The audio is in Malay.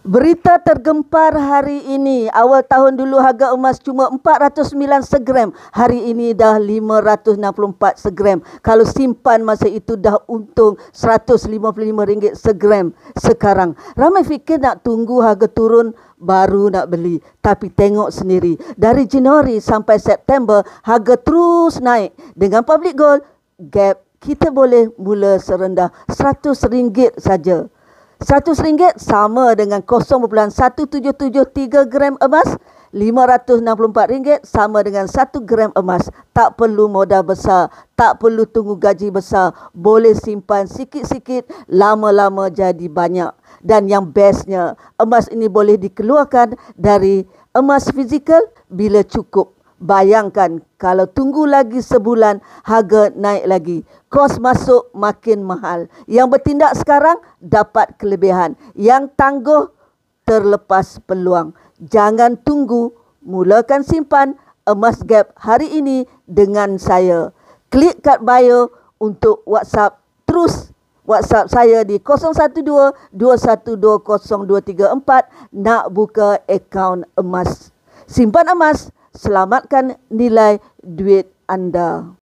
Berita tergempar hari ini. Awal tahun dulu harga emas cuma 409 segram. Hari ini dah 564 segram. Kalau simpan masa itu dah untung RM155 segram sekarang. Ramai fikir nak tunggu harga turun baru nak beli. Tapi tengok sendiri. Dari Januari sampai September harga terus naik. Dengan public gold, gap kita boleh mula serendah RM100 saja. RM100 sama dengan 0.1773 gram emas. RM564 sama dengan 1 gram emas. Tak perlu modal besar, tak perlu tunggu gaji besar. Boleh simpan sikit-sikit, lama-lama jadi banyak. Dan yang bestnya, emas ini boleh dikeluarkan dari emas fizikal bila cukup. Bayangkan kalau tunggu lagi sebulan, harga naik lagi. Kos masuk makin mahal. Yang bertindak sekarang dapat kelebihan. Yang tangguh terlepas peluang. Jangan tunggu, mulakan simpan emas gap hari ini dengan saya. Klik kat bio untuk WhatsApp. Terus WhatsApp saya di 012-2120234 nak buka akaun emas. Simpan emas, selamatkan nilai duit anda.